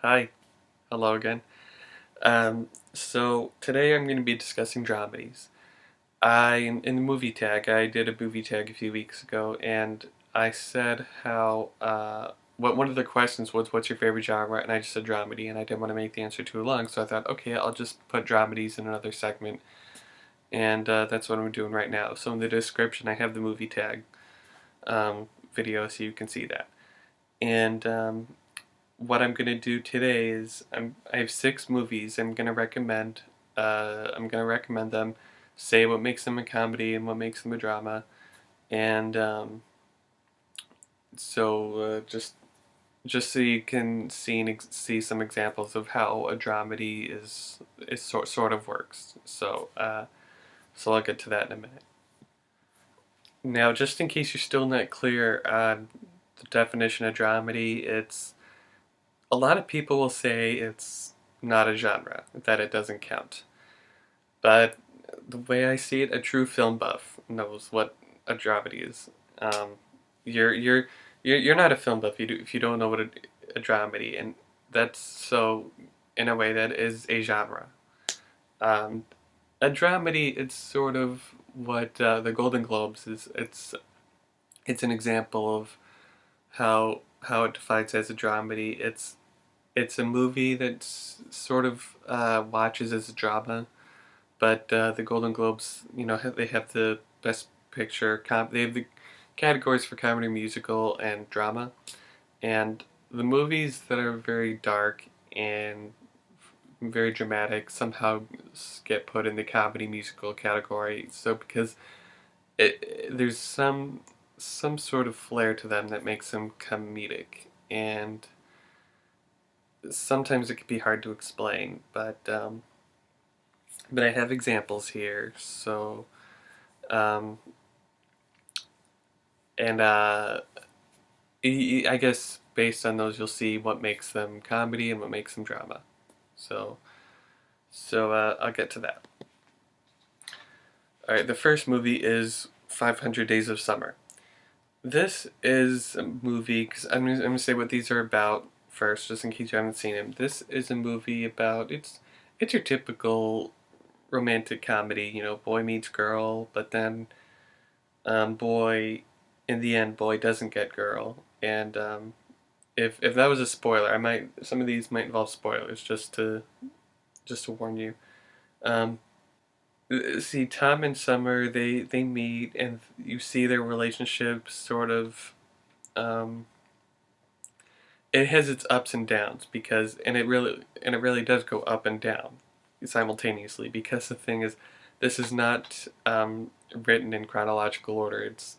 Hi, hello again. So today I'm going to be discussing dramedies. In the movie tag, I did a movie tag a few weeks ago, and I said how, one of the questions was, what's your favorite genre? And I just said dramedy, and I didn't want to make the answer too long, so I thought, okay, I'll just put dramedies in another segment, and that's what I'm doing right now. So in the description, I have the movie tag video, so you can see that. And what I'm gonna do today is I have six movies I'm gonna recommend them, say what makes them a comedy and what makes them a drama, and just so you can see some examples of how a dramedy is sort of works. So I'll get to that in a minute. Now, just in case you're still not clear on the definition of dramedy, it's a lot of people will say it's not a genre, that it doesn't count. But the way I see it, a true film buff knows what a dramedy is. Um, you're you're you're not a film buff if you don't know what a dramedy, and that's so in a way that is a genre. Um, a dramedy, it's sort of what the Golden Globes is. It's an example of how it defines as a dramedy. It's a movie that's sort of watches as a drama, but the Golden Globes, they have the best picture. They have the categories for comedy, musical, and drama, and the movies that are very dark and very dramatic somehow get put in the comedy musical category. So because there's some sort of flair to them that makes them comedic, and sometimes it can be hard to explain, but I have examples here. So, um, and I guess based on those, you'll see what makes them comedy and what makes them drama. So, so I'll get to that. All right, the first movie is 500 Days of Summer. This is a movie because I'm gonna say what these are about first, just in case you haven't seen them. This is a movie about it's your typical romantic comedy. Boy meets girl, but then boy, in the end, boy doesn't get girl. And if that was a spoiler, some of these might involve spoilers, just to warn you. Um, See, Tom and Summer, they meet, and you see their relationship sort of. Um, it has its ups and downs because, and it really does go up and down simultaneously, because the thing is, this is not written in chronological order. It's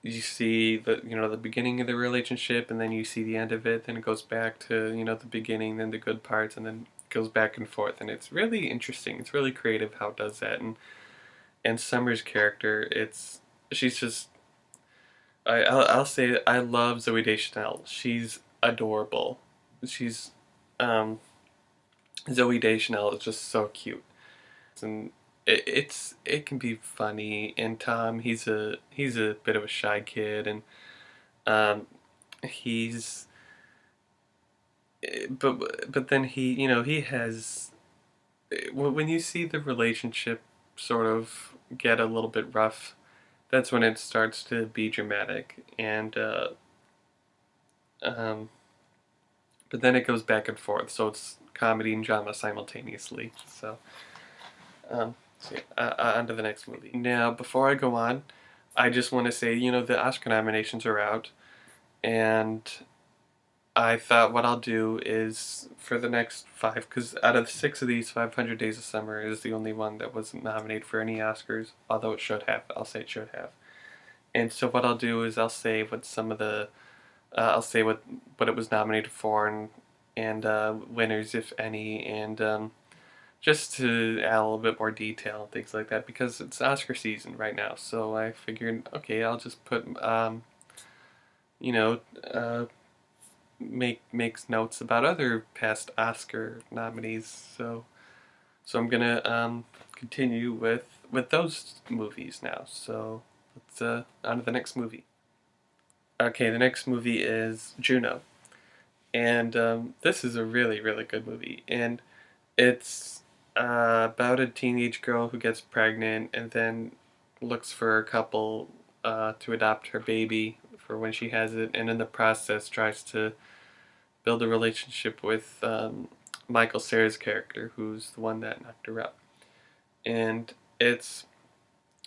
You see the beginning of the relationship, and then you see the end of it, then it goes back to the beginning, then the good parts, and then it goes back and forth, and it's really interesting. It's really creative how it does that. And Summer's character, she's just I'll say I love Zoe Deschanel. She's adorable. She's um Zoe Deschanel is just so cute, and it can be funny. And Tom, he's a bit of a shy kid, and um he's but then he has, when you see the relationship sort of get a little bit rough, that's when it starts to be dramatic. And um but then it goes back and forth, so it's comedy and drama simultaneously. So yeah, on to the next movie. Now, before I go on, I just want to say, the Oscar nominations are out, and I thought what I'll do is for the next five, because out of six of these, 500 Days of Summer is the only one that wasn't nominated for any Oscars, although it should have. I'll say it should have. And so what I'll do is I'll say what some of the I'll say what it was nominated for, and winners, if any, and just to add a little bit more detail and things like that, because it's Oscar season right now. So I figured, okay, I'll just put you know uh, makes notes about other past Oscar nominees. So I'm gonna continue with those movies now. So let's on to the next movie. Okay, the next movie is Juno. And this is a really, really good movie. And it's about a teenage girl who gets pregnant and then looks for a couple to adopt her baby for when she has it, and in the process tries to build a relationship with Michael Cera's character, who's the one that knocked her up. And it's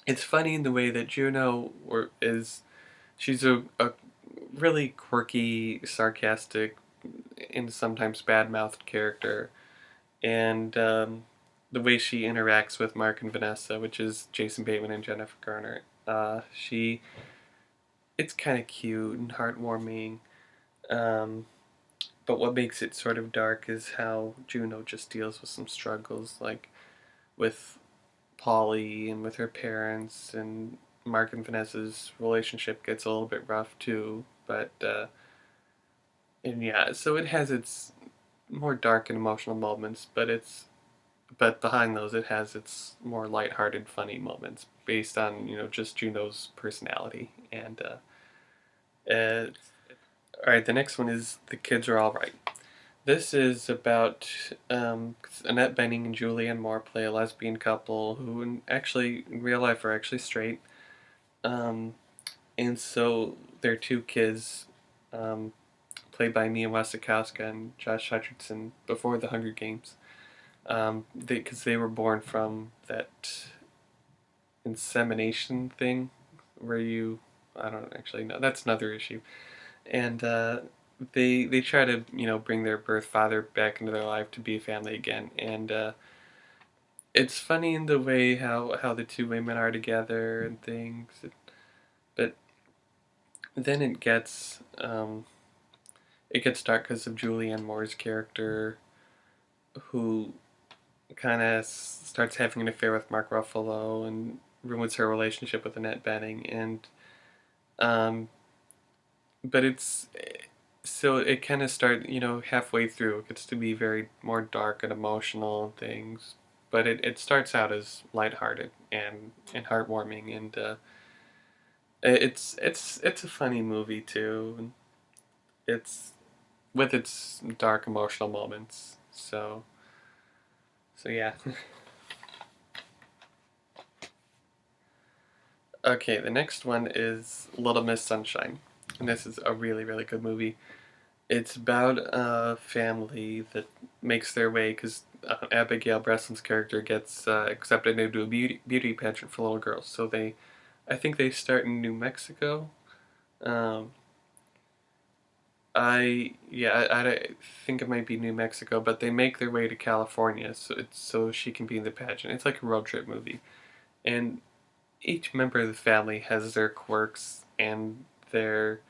it's funny in the way that Juno is. She's a really quirky, sarcastic, and sometimes bad-mouthed character, and the way she interacts with Mark and Vanessa, which is Jason Bateman and Jennifer Garner, she it's kind of cute and heartwarming. Um, but what makes it sort of dark is how Juno just deals with some struggles, like with Polly and with her parents, and Mark and Vanessa's relationship gets a little bit rough too. But and yeah, so it has its more dark and emotional moments, but behind those it has its more lighthearted, funny moments based on just Juno's personality. And all right, the next one is The Kids Are All Right. This is about Annette Bening and Julianne Moore play a lesbian couple who, actually, in real life, are actually straight. Um, and so their two kids, um, played by Mia Wasikowska and Josh Hutcherson, before the Hunger Games, because they were born from that insemination thing where I don't actually know, that's another issue. And they try to bring their birth father back into their life to be a family again. And it's funny in the way how the two women are together and things. But then it gets dark because of Julianne Moore's character, who kind of starts having an affair with Mark Ruffalo and ruins her relationship with Annette Bening. And um, but it's so it kind of start halfway through it gets to be very more dark and emotional and things, but it starts out as lighthearted and heartwarming. And it's a funny movie too, and it's with its dark emotional moments. So yeah. Okay, the next one is Little Miss Sunshine, and this is a really, really good movie. It's about a family that makes their way because Abigail Breslin's character gets accepted into a beauty pageant for little girls. So I think they start in New Mexico. Um, I think it might be New Mexico, but they make their way to California so she can be in the pageant. It's like a road trip movie, and each member of the family has their quirks and their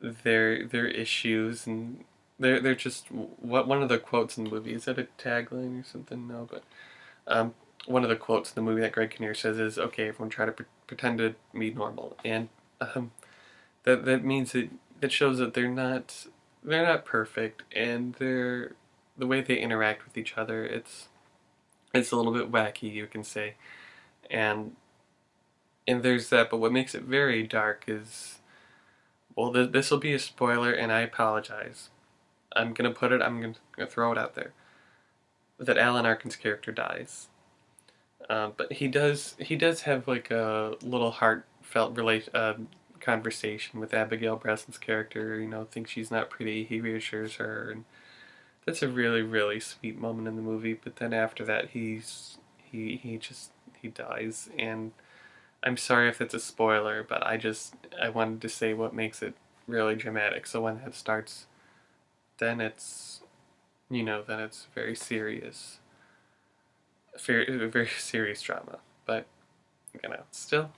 issues, and they're just what one of the quotes in the movie, is that a tagline or something? No, but one of the quotes in the movie that Greg Kinnear says is, "Okay, everyone try to pretend to be normal," and that means that shows that they're not perfect, and the way they interact with each other, it's a little bit wacky, you can say. and and there's that, but what makes it very dark is, well, this will be a spoiler, and I apologize. I'm gonna throw it out there that Alan Arkin's character dies. But he does have like a little heartfelt conversation with Abigail Breslin's character. Thinks she's not pretty. He reassures her, and that's a really, really sweet moment in the movie. But then after that, he dies, and I'm sorry if it's a spoiler, but I wanted to say what makes it really dramatic. So when that starts, then it's very serious, very serious drama. But still,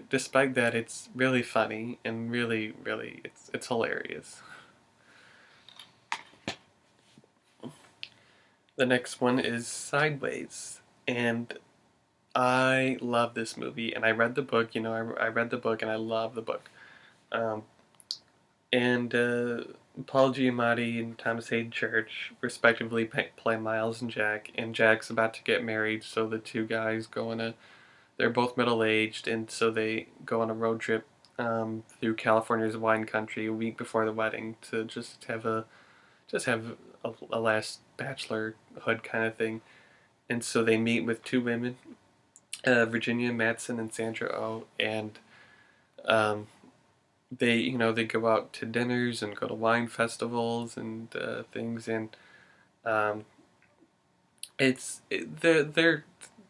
despite that, it's really funny and really, really, it's hilarious. The next one is Sideways, and I love this movie, and I read the book. I read the book, and I love the book. Um, and Paul Giamatti and Thomas Hayden Church respectively play Miles and Jack. And Jack's about to get married, so the two guys they're both middle aged, and so they go on a road trip through California's wine country a week before the wedding to just have a last bachelorhood kind of thing. And so they meet with two women, Virginia Madsen and Sandra Oh, and um, they go out to dinners and go to wine festivals and things, and um, their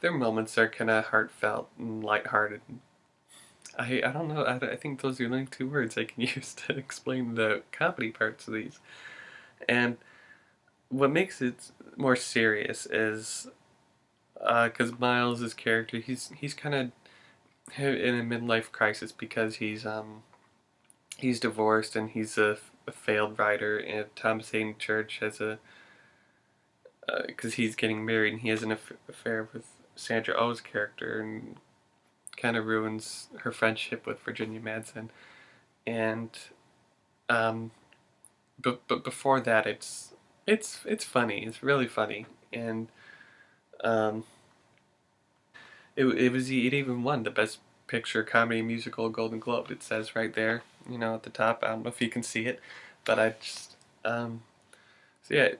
moments are kind of heartfelt and lighthearted. I don't know. I think those are the only two words I can use to explain the comedy parts of these. And what makes it more serious is because Miles' character, he's kind of in a midlife crisis because he's divorced and he's a failed writer, and Thomas Hayden Church has a because he's getting married and he has an affair with Sandra Oh's character and kind of ruins her friendship with Virginia Madsen. And um, but before that, it's funny. It's really funny, and um, it even won the best picture comedy musical Golden Globe. It says right there, at the top. I don't know if you can see it, but I just so yeah,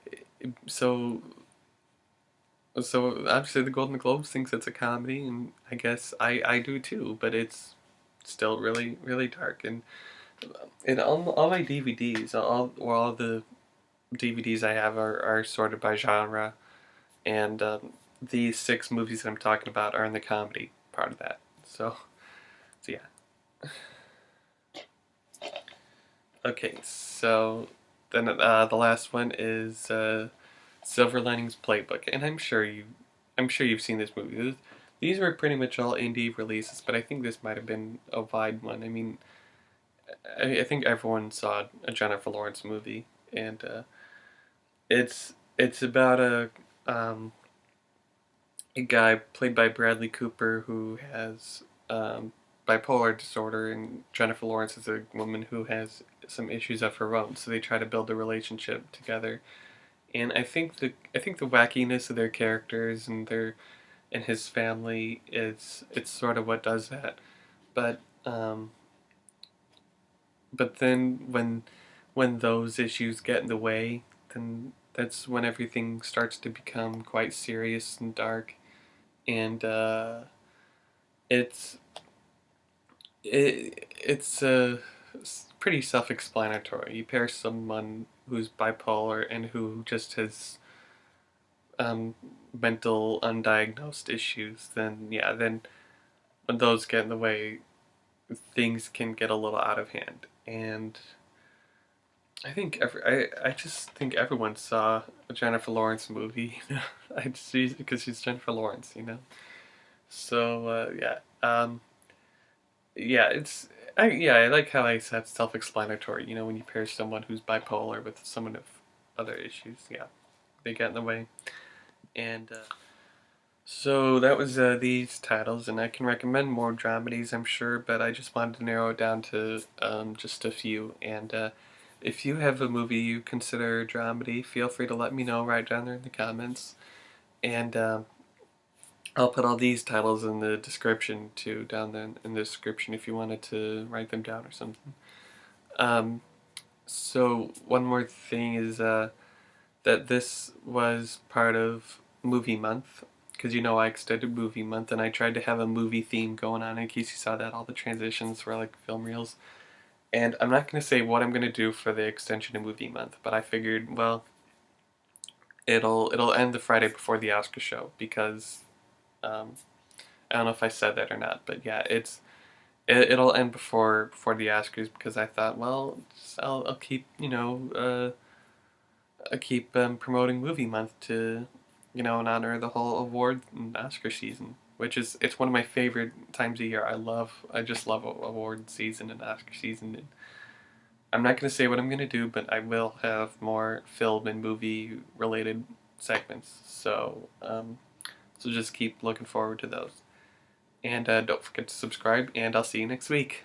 so so obviously the Golden Globes thinks it's a comedy, and I guess I do too. But it's still really really dark, and all my DVDs, all the DVDs I have are sorted by genre, and these six movies that I'm talking about are in the comedy part of that. So yeah. Okay, so then the last one is Silver Linings Playbook, and I'm sure you've seen this movie. These were pretty much all indie releases, but I think this might have been a wide one. I mean, I think everyone saw a Jennifer Lawrence movie, and it's about a guy played by Bradley Cooper who has bipolar disorder, and Jennifer Lawrence is a woman who has some issues of her own. So they try to build a relationship together, and I think the wackiness of their characters and his family is it's sort of what does that. But but then when those issues get in the way, then that's when everything starts to become quite serious and dark, and it's it's pretty self-explanatory. You pair someone who's bipolar and who just has mental undiagnosed issues, then yeah, then when those get in the way, things can get a little out of hand. And I just think everyone saw a Jennifer Lawrence movie. I just because she's Jennifer Lawrence. So yeah, yeah, I like how I said self-explanatory. When you pair someone who's bipolar with someone of other issues, yeah, they get in the way. And so that was these titles, and I can recommend more dramedies, I'm sure, but I just wanted to narrow it down to just a few. And if you have a movie you consider a dramedy, feel free to let me know right down there in the comments. And I'll put all these titles in the description too, down there in the description if you wanted to write them down or something. Um, so one more thing is that this was part of movie month, because I extended movie month, and I tried to have a movie theme going on. In case you saw that, all the transitions were like film reels. And I'm not going to say what I'm going to do for the extension of movie month, but I figured, well, it'll end the Friday before the Oscar show, because um, I don't know if I said that or not, but yeah, it'll end before the Oscars, because I thought, well, I'll keep I keep promoting movie month to in honor of the whole award and Oscar season, which it's one of my favorite times of year. I just love award season and Oscar season. And I'm not going to say what I'm going to do, but I will have more film and movie related segments. So just keep looking forward to those. And don't forget to subscribe, and I'll see you next week.